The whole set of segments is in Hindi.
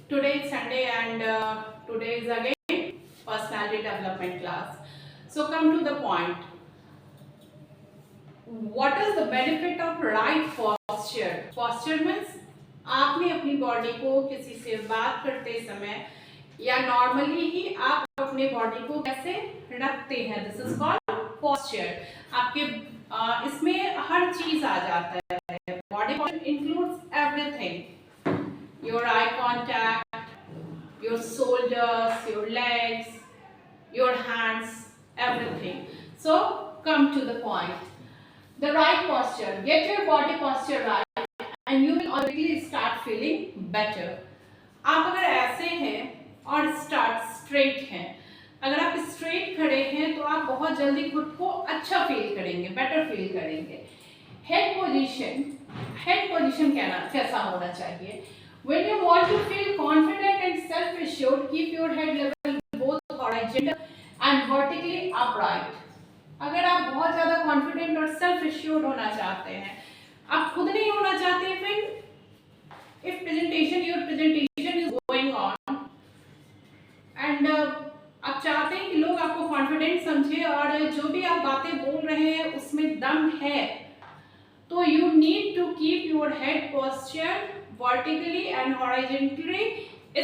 Today is Sunday and today is again personality development class. So come to the point. What is the benefit of right posture? Posture means आपने अपनी बॉडी को किसी से बात करते समय या नॉर्मली ही आप अपने बॉडी को कैसे रखते हैं, दिस इज कॉल्ड पोस्चर। आपके इसमें हर चीज आ जाता है। Body posture includes everything, your eye contact, your shoulders, your legs, your hands, everything. So come to the point. The right posture. Get your body posture right and you will automatically start feeling better. आप अगर ऐसे हैं और स्टार्ट स्ट्रेट हैं, अगर आप स्ट्रेट खड़े हैं तो आप बहुत जल्दी खुद को अच्छा फील करेंगे, बेटर फील करेंगे। हेड पोजीशन कैसा होना चाहिए? When you want to feel confident and self-assured, keep your head level both horizontal and vertically upright. अगर आप बहुत ज़्यादा कॉन्फिडेंट और सेल्फ एश्योर्ड होना चाहते हैं, आप खुद नहीं होना चाहते, फिर if your presentation is going on and आप चाहते हैं कि लोग आपको कॉन्फिडेंट समझे और जो भी आप बातें बोल रहे हैं उसमें दम है, तो you need to keep your head posture vertically and horizontally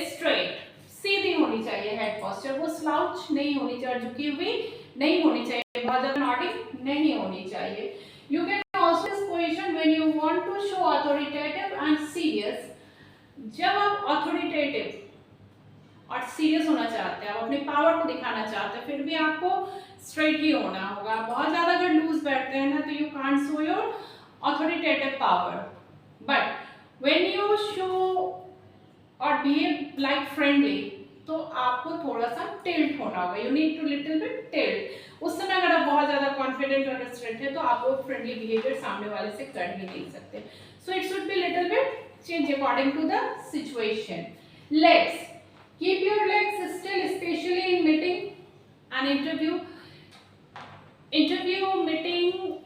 straight. सीधी होनी चाहिए हेड पोस्चर, वो स्लाउच नहीं होनी चाहिए, झुकी हुई नहीं होनी चाहिए, बहुत ज़्यादा नॉटिंग नहीं होनी चाहिए। You can also this position when you want to show authoritative and serious. जब आप authoritative और सीरियस होना चाहते हैं, आप अपने पावर को दिखाना चाहते हैं, फिर भी आपको स्ट्रेट ही होना होगा। बहुत ज़्यादा अगर लूज बैठते हैं ना तो you can't show your authoritative power. But when you show और behave like friendly, तो आपको थोड़ा सा टिल्ट होना होगा, you need to little bit tilt। उस समय अगर आप बहुत ज़्यादा कॉन्फिडेंट और स्ट्रेट है तो आप वो फ्रेंडली बिहेवियर सामने वाले से कर ही नहीं सकते। So it should be little bit change according to the situation. Legs, keep your legs still, especially in meeting and interview, meeting,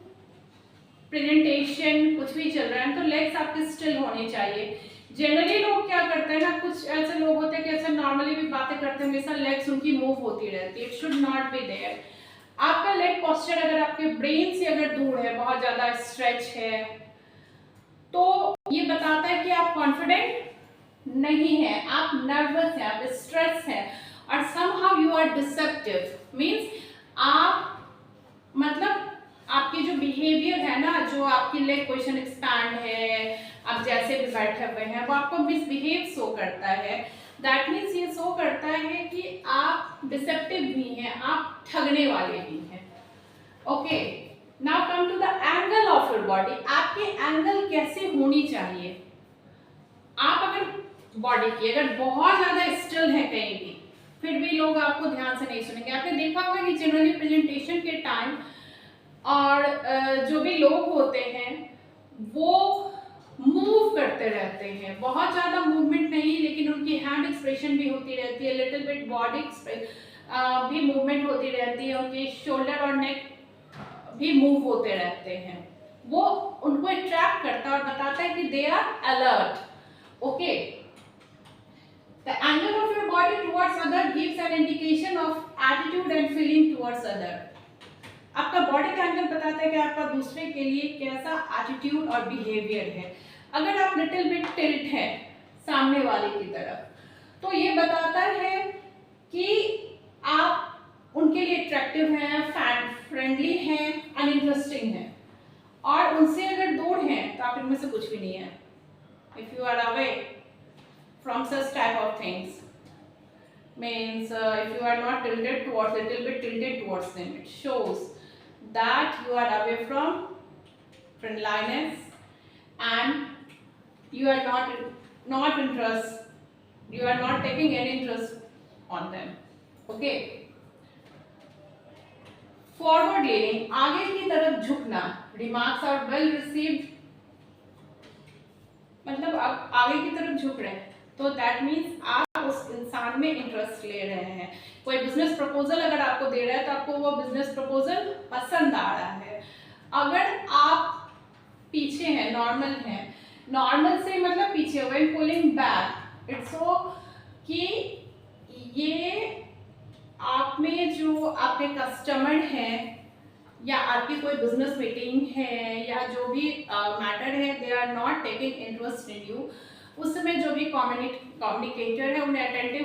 presentation, कुछ भी चल रहा है तो लेग्स आपके स्टिल होने चाहिए। जनरली लोग क्या करते हैं ना, कुछ ऐसे लोग होते हैं कि ऐसे नॉर्मली भी बातें करते हैं, हमेशा लेग्स उनकी मूव होती रहती है। It should not be there. आपका लेग पोस्चर अगर आपके ब्रेन से अगर दूर है, बहुत ज़्यादा स्ट्रेच है, तो ये बताता है कि आप कॉन्फिडेंट नहीं है, आप नर्वस हैं, आप स्ट्रेस हैं और somehow you are deceptive. Means आप मतलब आपकी जो बिहेवियर है ना, जो आपकी लेग पोजीशन एक्सपैंड है, आप जैसे भी बैठे हुए हैं, वो आपको मिसबिहेव शो करता है। दैट मीन्स ये शो करता है कि आप डिसेप्टिव भी हैं, आप ठगने वाले भी हैं। Okay, now come to the angle of your body. आपकी एंगल कैसे होनी चाहिए? आप अगर बॉडी की अगर बहुत ज़्यादा स्टिल है कहीं भी, फिर भी लोग आपको ध्यान से नहीं सुनेंगे। आपने देखा होगा कि जनरली प्रेजेंटेशन के टाइम और जो भी लोग होते हैं वो मूव करते रहते हैं, बहुत ज़्यादा मूवमेंट नहीं, लेकिन उनकी हैंड एक्सप्रेशन भी होती रहती है, लिटिल बिट बॉडी भी मूवमेंट होती रहती है, उनके शोल्डर और नेक भी मूव होते रहते हैं। वो उनको अट्रैक्ट करता है और बताता है कि they are alert. Okay, the angle of your body towards other gives an indication of attitude and feeling towards other. आपका बॉडी का एंगल बताता है कि आपका दूसरे के लिए कैसा एटीट्यूड और बिहेवियर है। अगर आप लिटिल बिट टिल्ट हैं सामने वाले की तरफ, तो ये बताता है कि आप उनके लिए अट्रैक्टिव हैं, फ्रेंडली हैं, अनइंटरेस्टिंग हैं, और उनसे अगर दूर हैं तो आप इनमें से कुछ भी नहीं है। If you are away from such type of things, means if you are not tilted towards, little bit tilted towards them, it shows that you are away from friendliness and you are not interest, you are not taking any interest on them. Okay, forward leaning, आगे की तरफ झुकना, remarks are well received, मतलब आप आगे की तरफ झुक रहे हैं तो दैट मीन्स आप उस इंसान में इंटरेस्ट ले रहे हैं। कोई बिजनेस प्रपोजल अगर आपको दे रहा है तो आपको वो बिजनेस प्रपोजल पसंद आ रहा है। अगर आप पीछे हैं, नॉर्मल हैं, नॉर्मल से मतलब पीछे, when pulling back it's so कि ये आप में जो आपके कस्टमर हैं या आपकी कोई बिजनेस मीटिंग है या जो भी मैटर है, they are not taking interest in you, उस समय जो भी कम्युनिकेटर है उन्हें अटेंटिव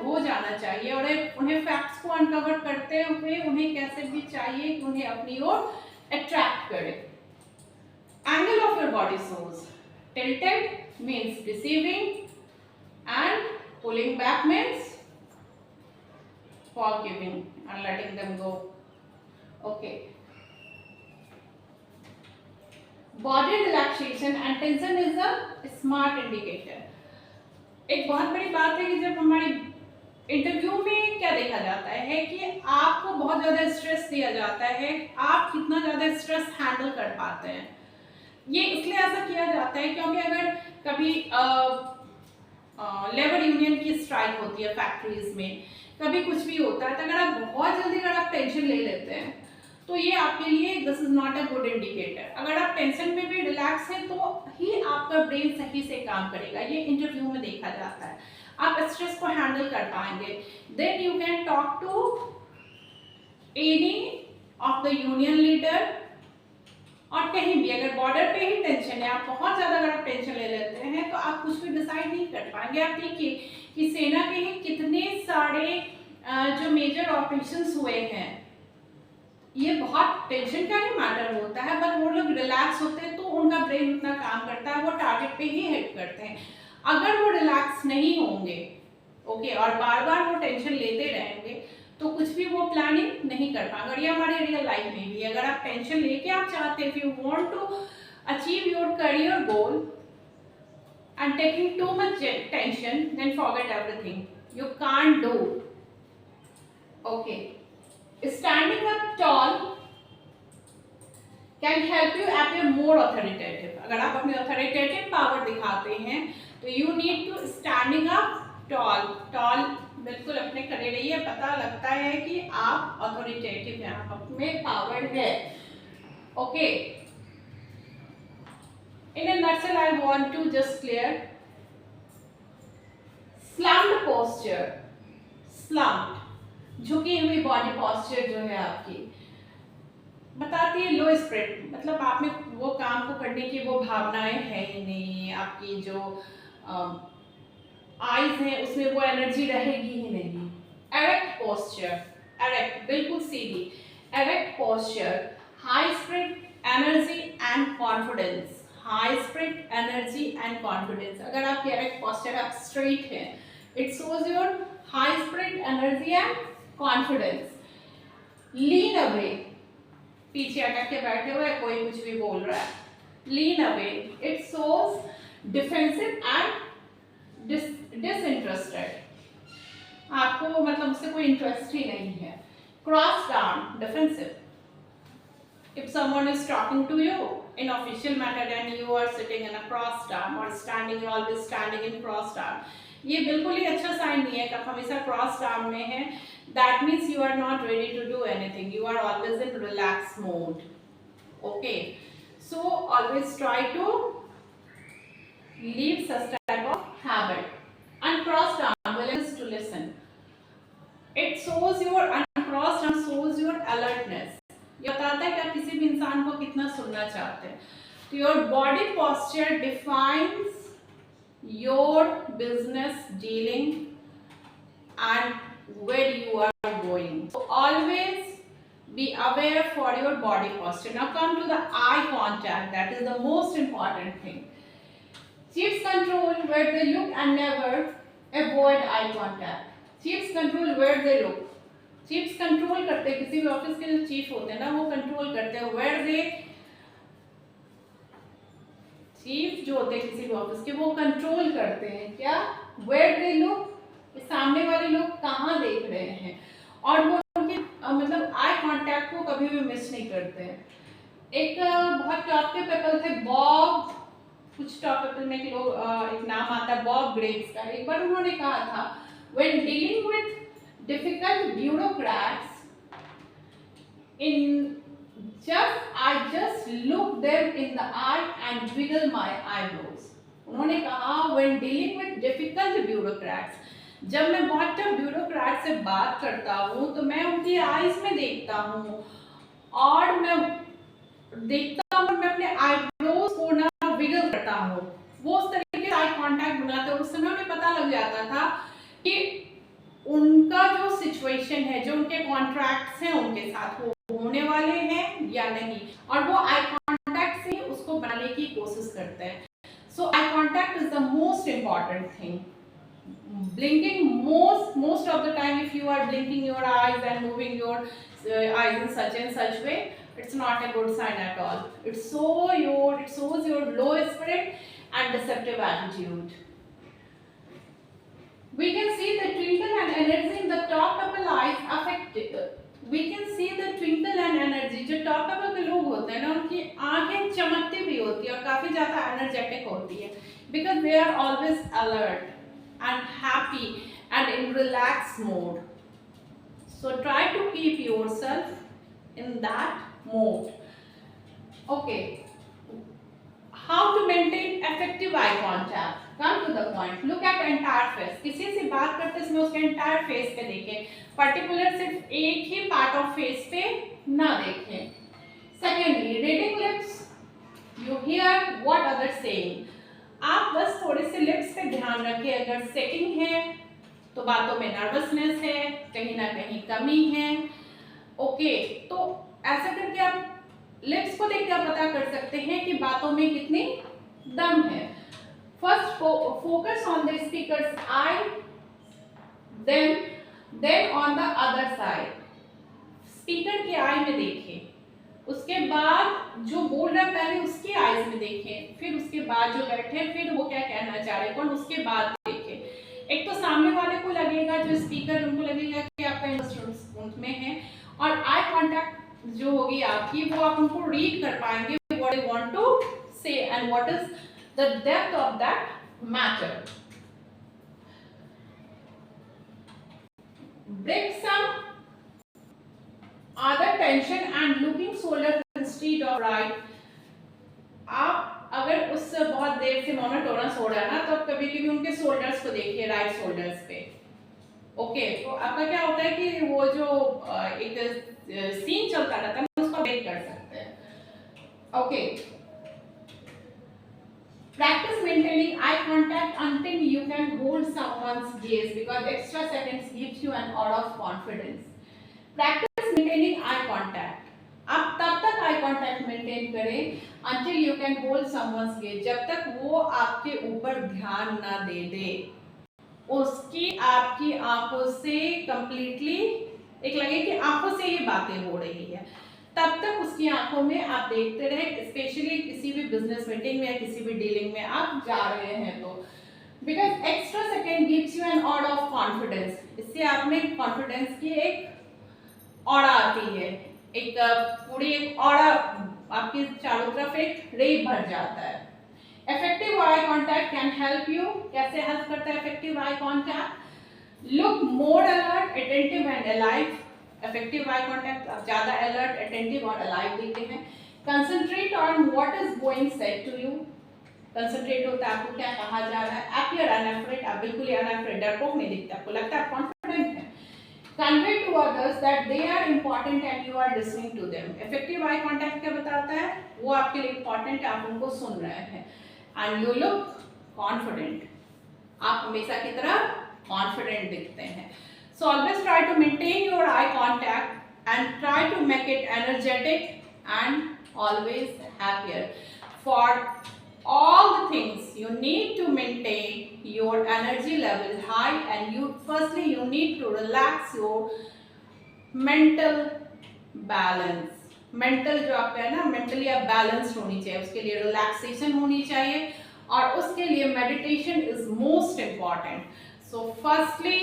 हो जाना चाहिए और उन्हें फैक्ट्स को अनकवर करते हुए उन्हें कैसे भी चाहिए कि उन्हें अपनी ओर अट्रैक्ट करे। Angle of your body shows tilted means deceiving and pulling back means forgiving and letting them go. Okay. Body relaxation and tension is a smart indicator. एक बहुत बड़ी बात है कि जब हमारी इंटरव्यू में क्या देखा जाता है कि आपको बहुत ज़्यादा स्ट्रेस दिया जाता है, आप कितना ज़्यादा स्ट्रेस हैंडल कर पाते हैं। ये इसलिए ऐसा किया जाता है क्योंकि अगर कभी लेबर यूनियन की स्ट्राइक होती है फैक्ट्रीज में, कभी कुछ भी होता है, तो अगर आप बहुत जल्दी अगर आप टेंशन ले लेते हैं तो ये आपके लिए this is not a good indicator. अगर आप टेंशन में भी रिलैक्स हैं तो ही आपका ब्रेन सही से काम करेगा, ये इंटरव्यू में देखा जाता है। आप स्ट्रेस को हैंडल कर पाएंगे, then you can talk to any of the union leader. और कहीं भी अगर बॉर्डर पे ही टेंशन है, आप बहुत ज़्यादा अगर आप टेंशन ले लेते हैं तो आप कुछ भी डिसाइड नहीं कर पाएंगे। आप देखिए कि सेना के ही कितने सारे जो मेजर ऑपरेशंस हुए हैं, ये बहुत टेंशन का ही मैटर होता है, बट वो लोग रिलैक्स होते हैं तो उनका ब्रेन उतना काम करता है, वो टारगेट पे ही हिट करते हैं। अगर वो रिलैक्स नहीं होंगे ओके और बार बार वो टेंशन लेते रहेंगे तो कुछ भी वो प्लानिंग नहीं कर पाएंगे। और ये हमारे रियल लाइफ में भी, अगर आप टेंशन लेके आप चाहते हैं, if you want to achieve your career goal and taking too much tension, then forget everything, you can't do. Okay, standing up tall can help you appear more authoritative. अगर आप अपनी authoritative power दिखाते हैं तो you need to standing up tall बिल्कुल अपने खड़े रहिए, पता लगता है कि आप authoritative हैं, आप में power है। Okay. In a nutshell, I want to just clear slumped posture, slumped झुकी हुई बॉडी पॉस्चर जो है आपकी बताती है लो स्पिरिट, मतलब आप में वो काम को करने की वो भावनाएं है ही नहीं, आपकी जो आईज हैं उसमें वो एनर्जी रहेगी ही नहीं। एरेक्ट पोस्चर, एरेक्ट बिल्कुल सीधी, erect posture, high spirit energy and confidence, high spirit energy and confidence. अगर आपकी एरेक्ट पोस्चर आप स्ट्रेट है, it shows your high spirit energy and confidence. Lean away, पीछे अटक के बैठे हुए कोई कुछ भी बोल रहा है, lean away, it shows defensive and disinterested, आपको मतलब उससे कोई इंटरेस्ट ही नहीं है। Cross arm, defensive, if someone is talking to you in official matter and you are sitting in a crossed arm or standing, always standing in crossed arm, ये बिल्कुल ही अच्छा साइन नहीं है कि आप हमेशा क्रॉस्ड आर्म में हैं। That means you are not ready to do anything, you are always in relax mode. Okay, so always try to leave such type of habit. Uncrossed arm willingness to listen, it shows your uncrossed arm shows your alertness, ये बताता है कि आप किसी भी इंसान को कितना सुनना चाहते हैं। तो your body posture defines your business dealing and where you are going. So always be aware for your body posture. Now come to the eye contact, that is the most important thing. Chiefs control where they look and never avoid eye contact. Chiefs control where they look. Chiefs control करते हैं, किसी भी ऑफिस के जो चीफ होते हैं ना वो कंट्रोल करते हैं where they, चीफ जो होते हैं किसी भी ऑफिस के वो कंट्रोल करते हैं क्या, वेयर दे लुक, सामने वाले लोग कहाँ देख रहे हैं, और वो उनके मतलब आई कांटेक्ट को कभी भी मिस नहीं करते हैं। एक बहुत टॉप के पीपल थे बॉब, कुछ टॉप पीपल में एक लोग एक नाम आता है बॉब ग्रेव्स का। एक बार उन्होंने कहा था when dealing with difficult bureaucrats in I just look them in the eye and wiggle my eyebrows. उन्होंने कहा when dealing with difficult bureaucrats, जब मैं बहुत टफ ब्यूरोक्रेट से बात करता हूँ तो मैं उनकी आईज में देखता हूँ और मैं देखता हूँ, मैं अपने आईब्रोज को ना विगल करता हूँ, वो उस तरीके से आई कांटेक्ट बनाते हैं। उस समय उन्हें पता लग जाता था कि उनका जो सिचुएशन है, जो उनके कॉन्ट्रैक्ट्स हैं उनके साथ वो होने वाले हैं या नहीं, और वो आई कांटेक्ट से उसको बनाने की कोशिश करते हैं। So eye contact is the most important thing. Blinking most of the time, if you are blinking your eyes and moving your eyes in such and such way, it's not a good sign at all. It shows your low spirit and deceptive attitude. We can see the twinkle and energy in the top pupil eyes affected. We can see the twinkle and energy. जो top pupil के लोग होते हैं ना, उनकी आंखें चमकती भी होती है और काफी ज्यादा एनर्जेटिक होती है, because they are always alert and happy and in relaxed mode. So try to keep yourself in that mode. Okay, how to maintain effective eye contact? Come to the point. Look at entire face. किसी से बात करते समय उसके entire face पे देखें, particular सिर्फ एक ही part of face पे ना देखें. Secondly, reading lips. You hear what others saying. आप बस थोड़े से लिप्स पे ध्यान रखें, अगर सेटिंग है तो बातों में नर्वसनेस है, कहीं ना कहीं कमी है. ओके, तो ऐसा करके आप लिप्स को देख कर पता कर सकते हैं कि बातों में कितनी दम है. First focus on the speaker's eye, then on the other side. Speaker की आई में देखें, उसके बाद जो बोल रहा है पहले उसकी आईज में देखें, फिर उसके बाद जो बैठे फिर वो क्या कहना चाह रहे हैं उसके बाद देखें. एक तो सामने वाले को लगेगा, जो स्पीकर उनको लगेगा कि आपका इंस्ट्रूमेंट में है, और आई कांटेक्ट जो होगी आपकी वो आप उनको रीड कर पाएंगे व्हाट यू वांट टू से and what is the depth of that matter. Break some other tension and looking shoulder instead of right. आप अगर उस बहुत देर से मोनोटोनस हो रहा है ना, तो आप कभी कभी उनके शोल्डर्स को देखिए, राइट शोल्डर्स पे. ओके, तो आपका क्या होता है कि वो जो एक सीन चलता रहता है उसको ब्रेक कर सकते हैं. Okay, practice maintaining eye contact until you can hold someone's gaze, because extra seconds gives you an aura of confidence. Practice maintaining eye contact. आप तब तक आई कांटेक्ट मेंटेन करें until you can hold someone's gaze, जब तक वो आपके ऊपर ध्यान ना दे दे, उसकी आपकी आंखों से कंप्लीटली एक लगे कि आंखों से ये बातें हो रही है, तब तक उसकी आंखों में आप देखते रहे. स्पेशली किसी भी बिजनेस मीटिंग में या किसी भी डीलिंग में आप जा रहे हैं तो, because extra second gives you an aura of confidence. इससे आप में कॉन्फिडेंस की एक ऑरा आती है, एक पूरी एक ऑरा आपके चारों तरफ एक रे भर जाता है. Effective eye contact can help you. कैसे हेल्प करता है effective eye contact? Look more alert, attentive and alive. Effective eye contact आप ज्यादा अलर्ट, अटेंटिव और अलाइव दिखते हैं. Concentrate on what is going said to you. Concentrate होता है आपको क्या कहा जा रहा है. अपीयर अनअफ्रेड, आप बिल्कुल अनअफ्रेड, डरपोक नहीं दिखता, आपको लगता है आप कॉन्फिडेंट हैं. Convey to others that they are important and you are listening to them. Effective eye contact क्या बताता है? वो आपके लिए important है, आप उनको सुन रहे हैं. And you look confident. आप हमेशा की तरह confident दिखते हैं. So always try to maintain your eye contact and try to make it energetic and always happier. For all the things you need to maintain your energy level high, and you need to relax your mental balance. Mental जो आपका है ना, मेंटली आप बैलेंस्ड होनी चाहिए, उसके लिए रिलैक्सेशन होनी चाहिए, और उसके लिए meditation is most important. So firstly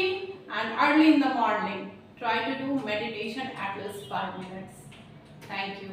and early in the morning try to do meditation at least 5 minutes. Thank you.